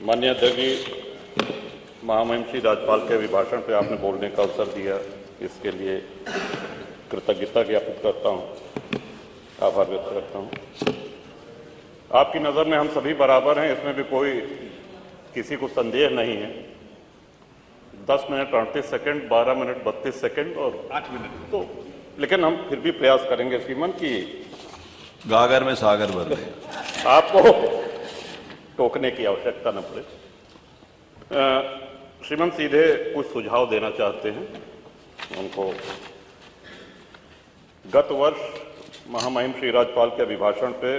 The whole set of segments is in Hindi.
माननीय अध्यक्ष जी, महामहिम श्री राज्यपाल के अभिभाषण पर आपने बोलने का अवसर दिया, इसके लिए कृतज्ञता ज्ञापित करता हूँ, आभार व्यक्त करता हूँ। आपकी नज़र में हम सभी बराबर हैं, इसमें भी कोई किसी को संदेह नहीं है। 10 मिनट 38 सेकंड, 12 मिनट 32 सेकंड और 8 मिनट, तो लेकिन हम फिर भी प्रयास करेंगे श्रीमान कि गागर में सागर भर दे, आपको टोकने की आवश्यकता न पड़े। श्रीमान सीधे कुछ सुझाव देना चाहते हैं उनको। गत वर्ष महामहिम श्री राज्यपाल के अभिभाषण पे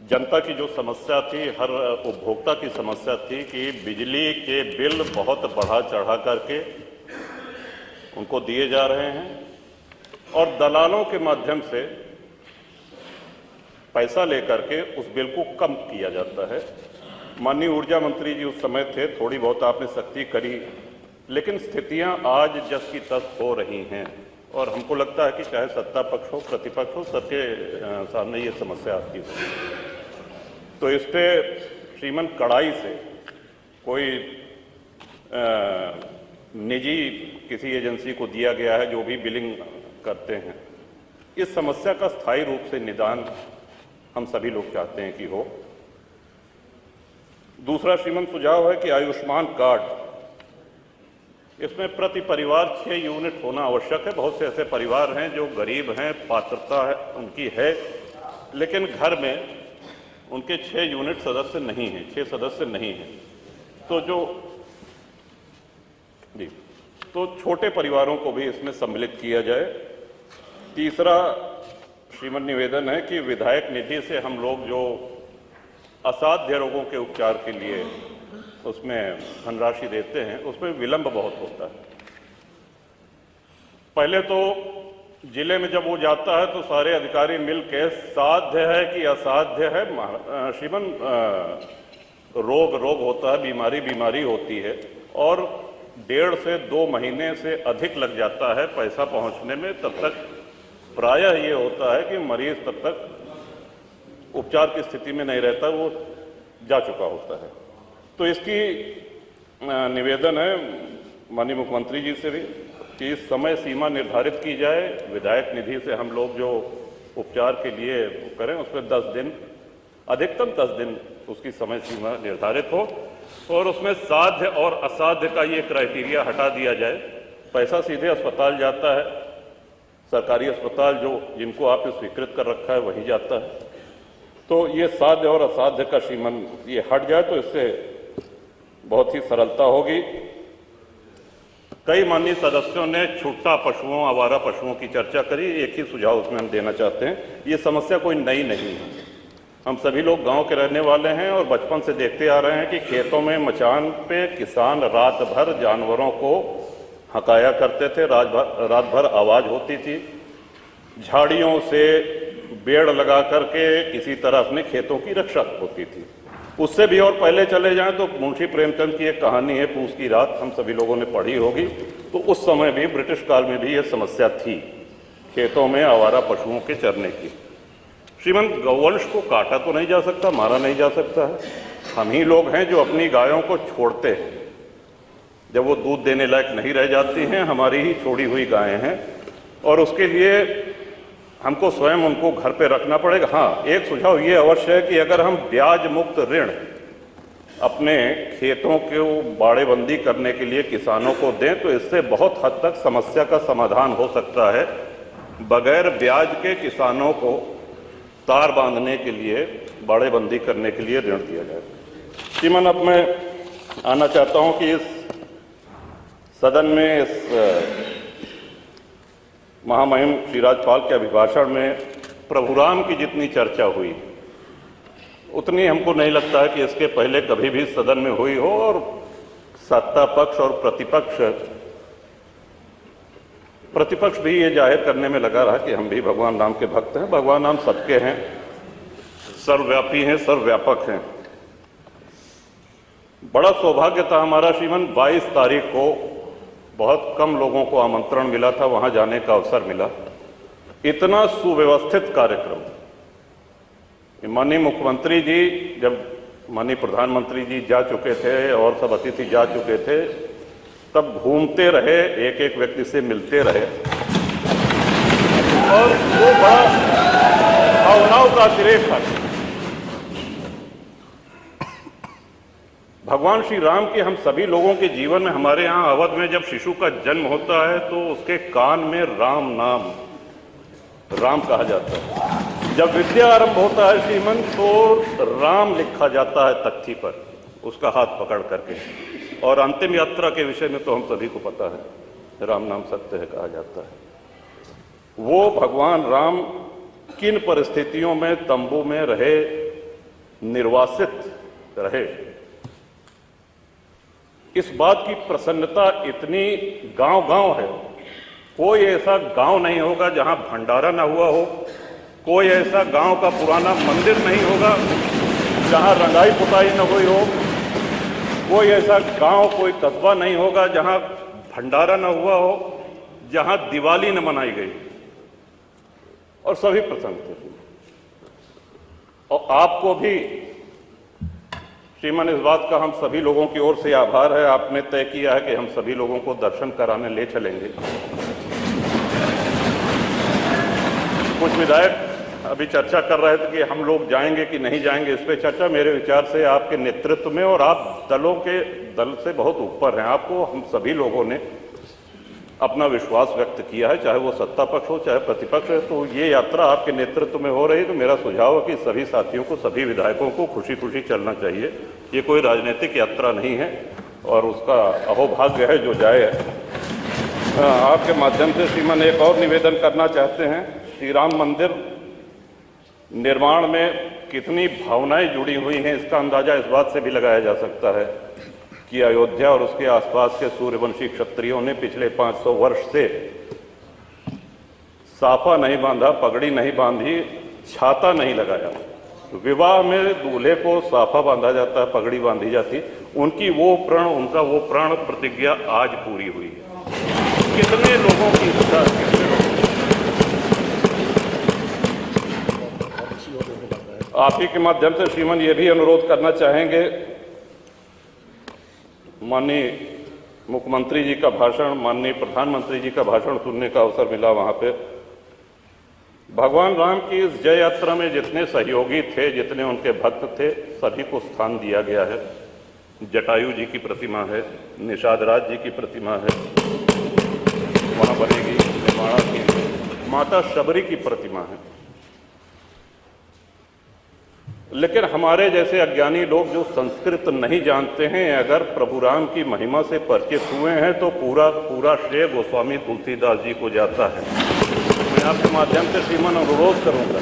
जनता की जो समस्या थी, हर उपभोक्ता की समस्या थी कि बिजली के बिल बहुत बढ़ा चढ़ा करके उनको दिए जा रहे हैं और दलालों के माध्यम से पैसा लेकर के उस बिल को कम किया जाता है। माननीय ऊर्जा मंत्री जी उस समय थे, थोड़ी बहुत आपने सख्ती करी, लेकिन स्थितियां आज जस की तस हो रही हैं और हमको लगता है कि चाहे सत्ता पक्ष हो प्रतिपक्ष हो, सबके सामने ये समस्या आती है। तो इस पे श्रीमान कड़ाई से कोई निजी किसी एजेंसी को दिया गया है जो भी बिलिंग करते हैं, इस समस्या का स्थायी रूप से निदान हम सभी लोग चाहते हैं कि हो। दूसरा श्रीमान सुझाव है कि आयुष्मान कार्ड, इसमें प्रति परिवार 6 यूनिट होना आवश्यक है। बहुत से ऐसे परिवार हैं जो गरीब हैं, पात्रता है उनकी है, लेकिन घर में उनके 6 यूनिट सदस्य नहीं हैं, 6 सदस्य नहीं हैं। तो छोटे परिवारों को भी इसमें सम्मिलित किया जाए। तीसरा श्रीमान निवेदन है कि विधायक निधि से हम लोग जो असाध्य रोगों के उपचार के लिए उसमें धनराशि देते हैं, उसमें विलंब बहुत होता है। पहले तो जिले में जब वो जाता है तो सारे अधिकारी मिल के साध्य है कि असाध्य है, श्रीमान रोग होता है, बीमारी होती है और 1.5 से 2 महीने से अधिक लग जाता है पैसा पहुंचने में। तब तक प्रायः ये होता है कि मरीज तब तक उपचार की स्थिति में नहीं रहता, वो जा चुका होता है। तो इसकी निवेदन है माननीय मुख्यमंत्री जी से भी कि समय सीमा निर्धारित की जाए। विधायक निधि से हम लोग जो उपचार के लिए करें उसमें 10 दिन, अधिकतम 10 दिन उसकी समय सीमा निर्धारित हो और उसमें साध्य और असाध्य का ये क्राइटेरिया हटा दिया जाए। पैसा सीधे अस्पताल जाता है, सरकारी अस्पताल जो जिनको आपने स्वीकृत कर रखा है वही जाता है। तो ये साध्य और असाध्य का श्रीमान ये हट जाए तो इससे बहुत ही सरलता होगी। कई माननीय सदस्यों ने छुट्टा पशुओं, आवारा पशुओं की चर्चा करी। एक ही सुझाव उसमें हम देना चाहते हैं, ये समस्या कोई नई नहीं है। हम सभी लोग गांव के रहने वाले हैं और बचपन से देखते आ रहे हैं कि खेतों में मचान पे किसान रात भर जानवरों को हकाया करते थे, रात भर आवाज होती थी। झाड़ियों से बेड़ लगा करके किसी तरह अपने खेतों की रक्षा होती थी। उससे भी और पहले चले जाएं तो मुंशी प्रेमचंद की एक कहानी है पूस की रात, हम सभी लोगों ने पढ़ी होगी। तो उस समय भी ब्रिटिश काल में भी यह समस्या थी खेतों में आवारा पशुओं के चरने की। श्रीमान गौवंश को काटा तो नहीं जा सकता, मारा नहीं जा सकता है। हम ही लोग हैं जो अपनी गायों को छोड़ते हैं, जब वो दूध देने लायक नहीं रह जाती हैं, हमारी ही छोड़ी हुई गायें हैं और उसके लिए हमको स्वयं उनको घर पे रखना पड़ेगा। हाँ, एक सुझाव ये अवश्य है कि अगर हम ब्याज मुक्त ऋण अपने खेतों को बाड़ेबंदी करने के लिए किसानों को दें तो इससे बहुत हद तक समस्या का समाधान हो सकता है। बगैर ब्याज के किसानों को तार बांधने के लिए, बाड़ेबंदी करने के लिए ऋण दिया जाए। श्रीमान, अब मैं आना चाहता हूं कि इस सदन में इस महामहिम श्री राज्यपाल के अभिभाषण में प्रभुराम की जितनी चर्चा हुई उतनी हमको नहीं लगता है कि इसके पहले कभी भी सदन में हुई हो। और सत्ता पक्ष और प्रतिपक्ष भी ये जाहिर करने में लगा रहा कि हम भी भगवान राम के भक्त हैं। भगवान राम सबके हैं, सर्वव्यापी हैं, सर्वव्यापक हैं। बड़ा सौभाग्य था हमारा श्रीमान, 22 तारीख को बहुत कम लोगों को आमंत्रण मिला था, वहां जाने का अवसर मिला। इतना सुव्यवस्थित कार्यक्रम, माननीय मुख्यमंत्री जी जब माननीय प्रधानमंत्री जी जा चुके थे और सब अतिथि जा चुके थे, तब घूमते रहे, एक एक व्यक्ति से मिलते रहे और वो बड़ा भावनाओं का अतिरेक था। भगवान श्री राम के हम सभी लोगों के जीवन में, हमारे यहाँ अवध में जब शिशु का जन्म होता है तो उसके कान में राम नाम, राम कहा जाता है। जब विद्या आरंभ होता है श्रीमन, तो राम लिखा जाता है तख्ती पर, उसका हाथ पकड़ करके। और अंतिम यात्रा के विषय में तो हम सभी को पता है, राम नाम सत्य है कहा जाता है। वो भगवान राम किन परिस्थितियों में तंबू में रहे, निर्वासित रहे, इस बात की प्रसन्नता इतनी गांव-गांव है। कोई ऐसा गांव नहीं होगा जहां भंडारा ना हुआ हो, कोई ऐसा गांव का पुराना मंदिर नहीं होगा जहां रंगाई पुताई न हुई हो, कोई ऐसा गांव, कोई कस्बा नहीं होगा जहां भंडारा न हुआ हो, जहां दिवाली न मनाई गई। और सभी प्रसन्न थे। और आपको भी श्रीमान, इस बात का हम सभी लोगों की ओर से आभार है, आपने तय किया है कि हम सभी लोगों को दर्शन कराने ले चलेंगे। कुछ विधायक अभी चर्चा कर रहे थे कि हम लोग जाएंगे कि नहीं जाएंगे, इस पे चर्चा मेरे विचार से आपके नेतृत्व में, और आप दल से बहुत ऊपर हैं, आपको हम सभी लोगों ने अपना विश्वास व्यक्त किया है, चाहे वो सत्ता पक्ष हो चाहे प्रतिपक्ष है। तो ये यात्रा आपके नेतृत्व में हो रही है, तो मेरा सुझाव है कि सभी साथियों को, सभी विधायकों को खुशी खुशी चलना चाहिए। ये कोई राजनीतिक यात्रा नहीं है और उसका अहोभाग्य है जो जाए। आपके माध्यम से श्रीमान एक और निवेदन करना चाहते हैं। श्री राम मंदिर निर्माण में कितनी भावनाएं जुड़ी हुई हैं, इसका अंदाजा इस बात से भी लगाया जा सकता है कि अयोध्या और उसके आसपास के सूर्यवंशी क्षत्रियों ने पिछले 500 वर्ष से साफा नहीं बांधा, पगड़ी नहीं बांधी, छाता नहीं लगाया। विवाह में दूल्हे को साफा बांधा जाता है, पगड़ी बांधी जाती। उनका वो प्रण प्रतिज्ञा आज पूरी हुई है। कितने लोगों की इच्छा, कितने लोगों, आप ही के माध्यम से श्रीमान ये भी अनुरोध करना चाहेंगे, माननीय मुख्यमंत्री जी का भाषण, माननीय प्रधानमंत्री जी का भाषण सुनने का अवसर मिला। वहां पे भगवान राम की इस जय यात्रा में जितने सहयोगी थे, जितने उनके भक्त थे, सभी को स्थान दिया गया है। जटायु जी की प्रतिमा है, निषाद राज जी की प्रतिमा है, वहां बनेगी निर्माणा की, माता शबरी की प्रतिमा है। लेकिन हमारे जैसे अज्ञानी लोग जो संस्कृत नहीं जानते हैं, अगर प्रभु राम की महिमा से परिचित हुए हैं तो पूरा श्रेय गोस्वामी तुलसीदास जी को जाता है। मैं आपके माध्यम से श्रीमान अनुरोध करूंगा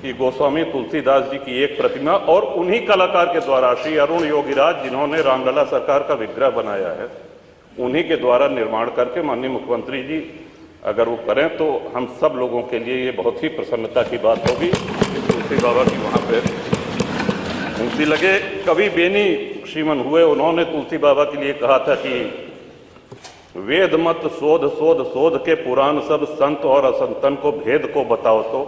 कि गोस्वामी तुलसीदास जी की एक प्रतिमा, और उन्हीं कलाकार के द्वारा, श्री अरुण योगीराज जिन्होंने रामलला सरकार का विग्रह बनाया है, उन्हीं के द्वारा निर्माण करके माननीय मुख्यमंत्री जी अगर वो करें तो हम सब लोगों के लिए ये बहुत ही प्रसन्नता की बात होगी कि तुलसी बाबा की वहाँ पे मूर्ति लगे। कवि बेनी श्रीमन हुए, उन्होंने तुलसी बाबा के लिए कहा था कि वेद मत शोध शोध शोध के पुराण सब, संत और असंतन को भेद को बताओ तो,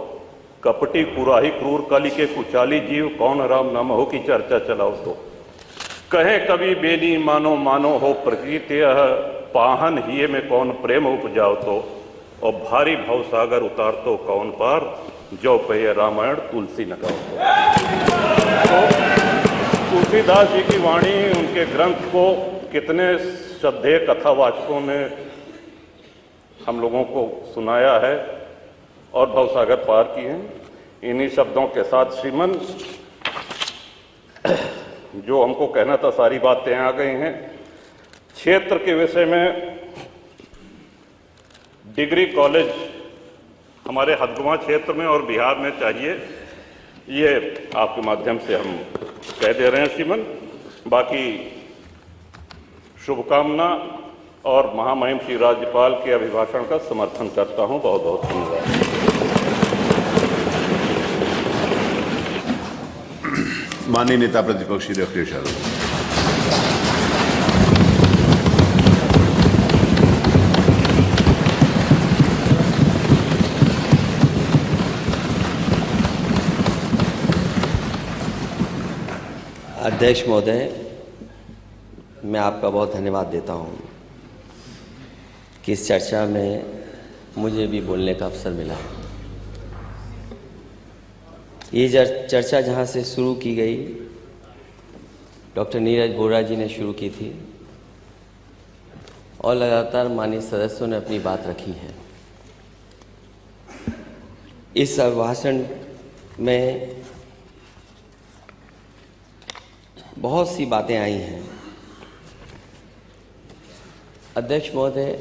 कपटी कुराही क्रूर कली के कुचाली जीव, कौन राम नाम हो की चर्चा चलाओ तो। कहे कवि बेनी मानो मानो हो प्रकृति, पाहन हिये में कौन प्रेम उपजाओ तो, और भारी भव सागर उतार तो कौन पार, जो पे रामायण तुलसी न गाओ तो तुलसीदास जी की वाणी, उनके ग्रंथ को कितने श्रद्धेय कथावाचकों ने हम लोगों को सुनाया है और भवसागर पार किए हैं। इन्हीं शब्दों के साथ श्रीमन जो हमको कहना था सारी बातें आ गई हैं। क्षेत्र के विषय में डिग्री कॉलेज हमारे हदगुआं क्षेत्र में और बिहार में चाहिए, ये आपके माध्यम से हम कह दे रहे हैं श्रीमन। बाकी शुभकामना और महामहिम श्री राज्यपाल के अभिभाषण का समर्थन करता हूं। बहुत बहुत धन्यवाद। माननीय नेता प्रतिपक्ष श्री अखिलेश यादव। अध्यक्ष महोदय, मैं आपका बहुत धन्यवाद देता हूं कि इस चर्चा में मुझे भी बोलने का अवसर मिला। ये चर्चा जहां से शुरू की गई, डॉक्टर नीरज वोरा जी ने शुरू की थी और लगातार माननीय सदस्यों ने अपनी बात रखी है। इस अभिभाषण में बहुत सी बातें आई हैं। अध्यक्ष महोदय,